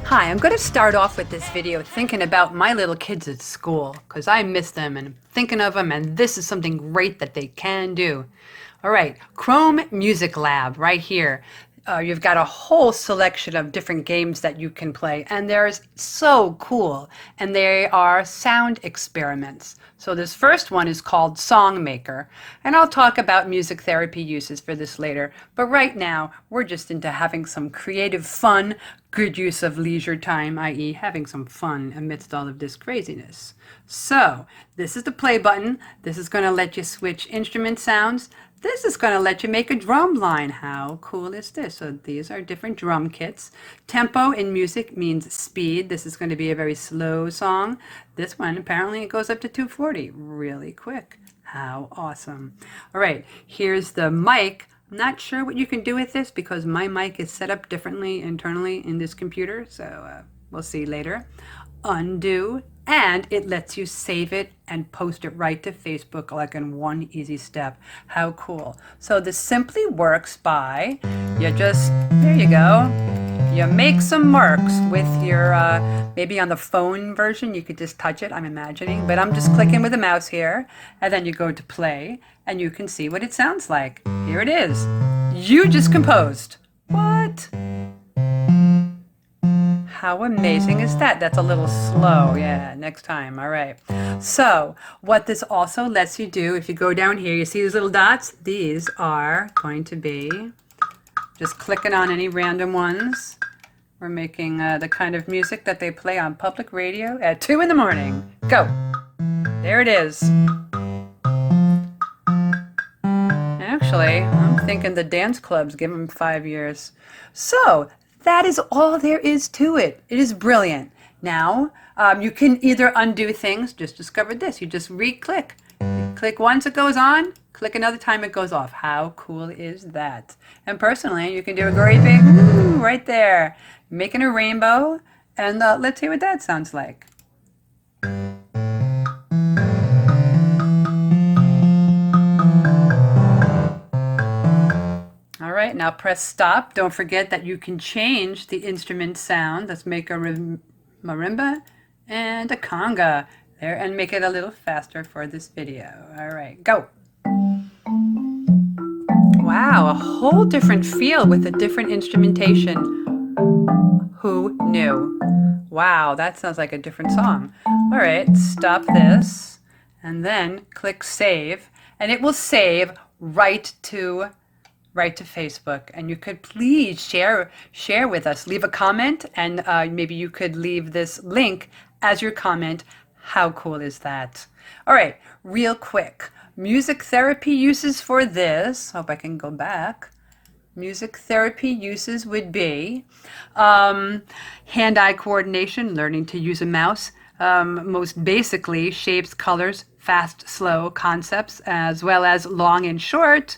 Hi, I'm going to start off with this video thinking about my little kids at school because I miss them and I'm thinking of them, and this is something great that they can do. All right, Chrome Music Lab right here. You've got a whole selection of different games that you can play, and they're so cool. And they are sound experiments. So this first one is called Song Maker, and I'll talk about music therapy uses for this later. But right now, we're just into having some creative fun, good use of leisure time, i.e. having some fun amidst all of this craziness. So this is the play button. This is going to let you switch instrument sounds. This is going to let you make a drum line. How cool is this? So these are different drum kits. Tempo in music means speed. This is going to be a very slow song. This one, apparently it goes up to 240. Really quick. How awesome. All right, here's the mic. I'm not sure what you can do with this because my mic is set up differently internally in this computer. So we'll see later. Undo. And it lets you save it and post it right to Facebook like in one easy step. How cool. So this simply works by, there you go. You make some marks with your, maybe on the phone version, you could just touch it, I'm imagining. But I'm just clicking with the mouse here. And then you go to play and you can see what it sounds like. Here it is. You just composed. What? How amazing is that? That's a little slow. Yeah, next time. All right. So what this also lets you do, if you go down here, you see these little dots? These are going to be just clicking on any random ones. We're making the kind of music that they play on public radio at 2 in the morning. Go. There it is. Actually, I'm thinking the dance clubs give them 5 years. So that is all there is to it. It is brilliant. Now, you can either undo things. Just discovered this. You just re-click. Click once it goes on, click another time it goes off. How cool is that? And personally, you can do a great big woo right there. Making a rainbow. And let's hear what that sounds like. All right, now press stop. Don't forget that you can change the instrument sound. Let's make a marimba and a conga there and make it a little faster for this video. All right, go. Wow, a whole different feel with a different instrumentation. Who knew? Wow, that sounds like a different song. All right, stop this and then click save, and it will save right to Facebook. And you could please share with us, leave a comment, and maybe you could leave this link as your comment. How cool is that? All right, real quick, music therapy uses for this. Hope I can go back. Music therapy uses would be hand-eye coordination, learning to use a mouse, most basically shapes, colors, fast, slow concepts, as well as long and short.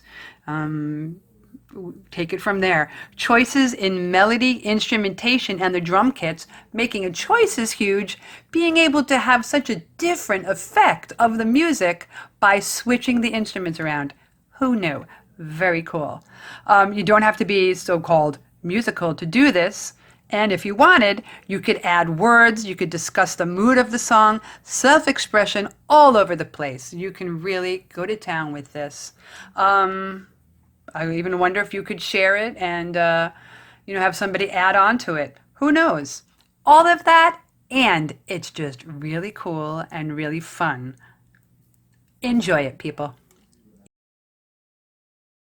Take it from there. Choices in melody, instrumentation, and the drum kits. Making a choice is huge. Being able to have such a different effect of the music by switching the instruments around. Who knew? Very cool. You don't have to be so-called musical to do this. And if you wanted, you could add words, you could discuss the mood of the song, self-expression all over the place. You can really go to town with this. I even wonder if you could share it and, have somebody add on to it. Who knows? All of that, and it's just really cool and really fun. Enjoy it, people.